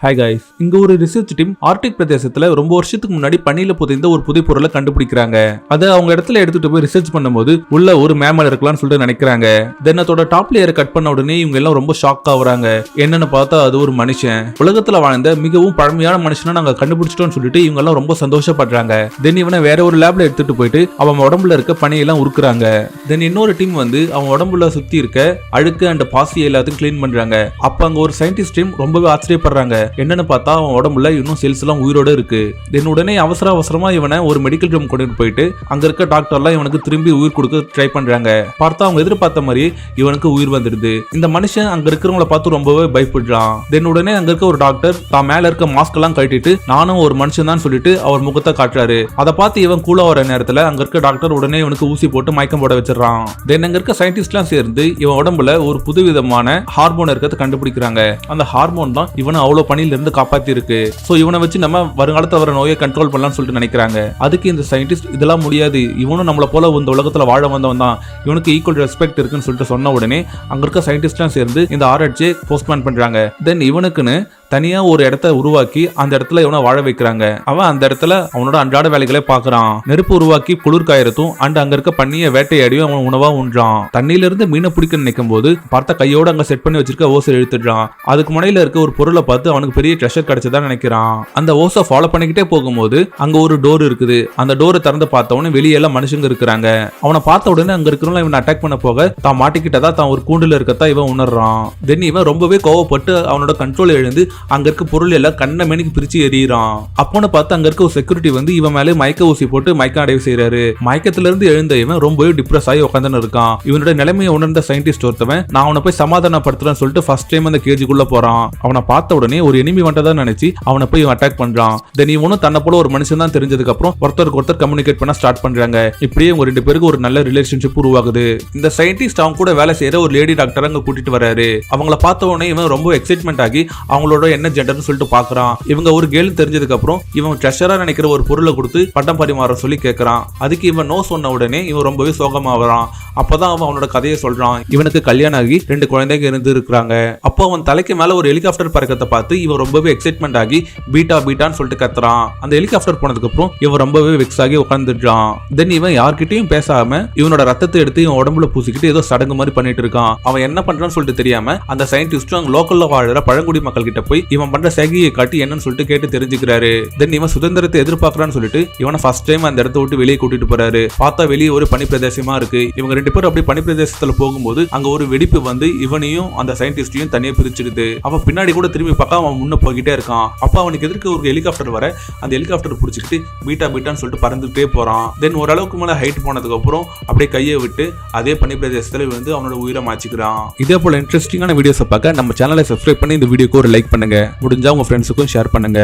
Hi guys, இங்க ஒரு research team Arctic பிரதேசத்துல ரொம்ப வருஷத்துக்கு முன்னாடி பனியில புதைந்த ஒரு புதை பொருளை கண்டுபிடிக்கிறாங்க. அதை அவங்க இடத்துல எடுத்துட்டு போய் ரிசர்ச் பண்ணும்போது உள்ள ஒரு மேமல் இருக்கலாம்னு சொல்லிட்டு நினைக்கிறாங்க. தென் அதோட டாப் லேயரை கட் பண்ண உடனே இவங்க எல்லாம் ரொம்ப ஷாக் ஆகுறாங்க. என்னன்னு பார்த்தா அது ஒரு மனுஷன். உலகத்துல வாழ்ந்த மிகவும் பழமையான மனுஷனை நாங்க கண்டுபிடிச்சிட்டோம்னு சொல்லிட்டு இவங்க எல்லாம் ரொம்ப சந்தோஷப்படுறாங்க. தென் இவனை வேற ஒரு லேப்ல எடுத்துட்டு போயிட்டு அவன் உடம்புல இருக்க பனியெல்லாம் உருக்குறாங்க. தென் இன்னொரு டீம் வந்து அவன் உடம்புல சுத்தி இருக்க அழுக்கு அண்ட் பாசி எல்லாத்தையும் கிளீன் பண்றாங்க. அப்ப அங்க ஒரு சயின்டிஸ்ட் டீம் ரொம்பவே ஆச்சரியப்படுறாங்க. என்னன்னு பார்த்தா அவன் உடம்புல இன்னும் செல்ஸ் எல்லாம் உயிரோட இருக்கு. தென் உடனே அவசரமா இவனை ஒரு மெடிக்கல் ரூம் கொண்டு போயிட்டு அங்க இருக்க டாக்டர்லாம் இவனுக்கு திரும்பி உயிர் கொடுக்க ட்ரை பண்றாங்க. பார்த்தா அவங்க எதிர்பார்த்த மாதிரி இவனுக்கு உயிர் வந்துடுது. இந்த மனுஷன் அங்க இருக்கிறவங்களை பார்த்து ரொம்பவே பயப்படுறான். தென் உடனே அங்க இருக்க ஒரு டாக்டர் தான் மேல இருக்க மாஸ்க் எல்லாம் கட்டிட்டு நானும் ஒரு மனுஷன் தான் சொல்லிட்டு அவர் முகத்தை காட்டுறாரு. அதை பார்த்து இவன் கூலா வர நேரத்துல அங்க இருக்க டாக்டர் உடனே இவனுக்கு ஊசி போட்டு மயக்கம் போட வச்சிடறான். தென் அங்க இருக்க சயின்டிஸ்ட் எல்லாம் சேர்ந்து இவன் உடம்புல ஒரு புதுவிதமான ஹார்மோன் இருக்கிறது கண்டுபிடிக்கிறாங்க. அந்த ஹார்மோன் தான் இவனை அவ்வளவு பணியில இருந்து காப்பாத்தி இருக்கு. சோ இவனை வச்சு நம்ம வருங்காலத்துல வர நோயை கண்ட்ரோல் பண்ணலாம்னு சொல்லிட்டு நினைக்கிறாங்க. அதுக்கு இந்த சயின்டிஸ்ட் இதெல்லாம் முடியாது, இவனும் நம்மள போல இந்த உலகத்துல வாழ வந்தவன் தான், இவனுக்கு ஈக்குவல் ரெஸ்பெக்ட் இருக்குன்னு சொல்லிட்டு சொன்ன உடனே அங்க இருக்க சயின்டிஸ்ட்லாம் சேர்ந்து இந்த ஆராய்ச்சியை போஸ்ட்போன் பண்றாங்க. தென் இவனுக்குன்னு தனியா ஒரு இடத்த உருவாக்கி அந்த இடத்துல இவனை வாழ வைக்கிறாங்க. அவன் அந்த இடத்துல அவனோட அன்றாட வேலைகளை பாக்குறான். நெருப்பு உருவாக்கி குளிர் காயறதும் அண்ட் அங்க இருக்க பண்ணிய வேட்டையாடியும் அவன் உணவா உண்றான். தண்ணியில இருந்து மீனை பிடிக்க நினைக்கும் போது பார்த்த கையோட அங்க செட் பண்ணி வச்சிருக்க ஓசை இழுத்துடுறான். அதுக்கு முனையில இருக்க ஒரு பொருளை பார்த்து அவனுக்கு பெரிய ட்ரெஷர் கிடைச்சதா நினைக்கிறான். அந்த ஓசை ஃபாலோ பண்ணிக்கிட்டே போகும்போது அங்க ஒரு டோர் இருக்குது. அந்த டோரை திறந்து பார்த்தவனே வெளியெல்லாம் மனுஷங்க இருக்கிறாங்க. அவனை பார்த்த உடனே அங்க இருக்கிறவங்க இவன் அட்டாக் பண்ண போக தான் மாட்டிக்கிட்டதா தான் ஒரு கூண்டுல இருக்கதா இவன் உணர்றான். தென் இவன் ரொம்பவே கோவப்பட்டு அவனோட கண்ட்ரோல் எழுந்து அங்க இருக்க பொருள் எல்லாம் கண்ண மேனிக்கு பிரிச்சு எறிகிறான். அப்போன்னு பார்த்து அங்க இருக்க ஒரு செக்யூரிட்டி வந்து இவன் மேலே மயக்க ஊசி போட்டு மயக்க அடைவு செய்யறாரு. மயக்கத்துல இருந்து எழுந்த இவன் ரொம்பவே டிப்ரெஸ் ஆகி உட்காந்து இருக்கான். இவனோட நிலைமையை உணர்ந்த சயின்டிஸ்ட் ஒருத்தவன் நான் அவனை போய் சமாதானப்படுத்துறேன்னு சொல்லிட்டு ஃபர்ஸ்ட் டைம் அந்த கேஜுக்குள்ள போறான். அவனை பார்த்த உடனே ஒரு எனிமி வந்ததா நினைச்சு அவனை போய் அட்டாக் பண்றான். தென் இவனும் தன்னை போல ஒரு மனுஷன் தான் தெரிஞ்சதுக்கு அப்புறம் ஒருத்தருக்கு ஒருத்தர் கம்யூனிகேட் பண்ண ஸ்டார்ட் பண்றாங்க. இப்படியே உங்க ரெண்டு பேருக்கு ஒரு நல்ல ரிலேஷன்ஷிப் உருவாகுது. இந்த சயின்டிஸ்ட் அவங்க கூட வேலை செய்யற ஒரு லேடி டாக்டர் அங்க கூட்டிட்டு வராரு. அவங்கள பார்த்த உடனே இவன் ரொம்ப எக்ஸைட்மெண்ட் ஆகி அவங்களோட என்ன ஜெண்டர்னு சொல்லிட்டு பாக்குறான். இவங்க ஒரு கேர்ள் தெரிஞ்சதுக்கு அப்புறம் இவன் ட்ரெஷரா நினைக்கிற ஒரு பொருளை கொடுத்து பட்டம் பரிமாற சொல்லி கேட்கறான். அதுக்கு இவன் நோ சொன்ன உடனே இவன் ரொம்பவே சோகமா வரான். அப்பதான் அவன் அவனோட கதையை சொல்றான். இவனுக்கு கல்யாணம் ஆகி 2 குழந்தைங்க இருந்து இருக்கிறாங்க. அப்போ அவன் தலைக்கு மேல ஒரு ஹெலிகாப்டர் பறக்கத்தை பார்த்து இவன் ரொம்பவே எக்ஸைட்மெண்ட் ஆகி பீட்டா பீட்டான்னு சொல்லிட்டு கத்துறான். அந்த ஹெலிகாப்டர் போனதுக்கு அப்புறம் இவன் ரொம்பவே வெக்ஸ் ஆகி உட்காந்துடுறான். தென் இவன் யார்கிட்டயும் பேசாம இவனோட ரத்தத்தை எடுத்து இவன் உடம்புல பூசிக்கிட்டு ஏதோ சடங்கு மாதிரி பண்ணிட்டு இருக்கான். அவன் என்ன பண்றான்னு சொல்லிட்டு தெரியாம அந்த சயின்டிஸ்டும் அங்க லோக்கல்ல வாழற பழங்குடி மக்கள் கிட்ட போய் இவன் பண்ற சேகையை காட்டி என்னன்னு சொல்லிட்டு கேட்டு தெரிஞ்சுக்கிறாரு. தென் இவன் சுதந்திரத்தை எதிர்பார்க்கறான்னு சொல்லிட்டு இவனை ஃபர்ஸ்ட் டைம் அந்த இடத்த விட்டு வெளியே கூட்டிட்டு போறாரு. பார்த்தா வெளியே ஒரு பனி பிரதேசமா இருக்கு. இவங்க 2 பேரும் அப்படி பனி பிரதேசத்துல போகும்போது அங்க ஒரு வெடிப்பு வந்து இவனையும் அந்த சயின்டிஸ்டையும் தனியா பிரிச்சிடுது. அவன் பின்னாடி கூட திரும்பி பார்க்க அவன் முன்ன போய்கிட்டே இருக்கான். அப்ப அவனுக்கு எதிர்க்க ஒரு ஹெலிகாப்டர் வர அந்த ஹெலிகாப்டர் பிடிச்சிட்டு பீட்டா பீட்டான்னு சொல்லிட்டு பறந்துட்டே போறான். தென் ஓரளவுக்கு மேல ஹைட் போனதுக்கு அப்புறம் அப்படியே கையை விட்டு அதே பனி பிரதேசத்துல வந்து அவனோட உயிரை மாச்சிக்கிறான். இதே போல இன்ட்ரெஸ்டிங்கான வீடியோஸை பார்க்க நம்ம சேனலை சப்ஸ்கிரைப் பண்ணி இந்த வீடியோக்கு ஒரு லைக் பண்ணுங்க. முடிஞ்சா உங்க ஃப்ரெண்ட்ஸுக்கும் ஷேர் பண்ணுங்க.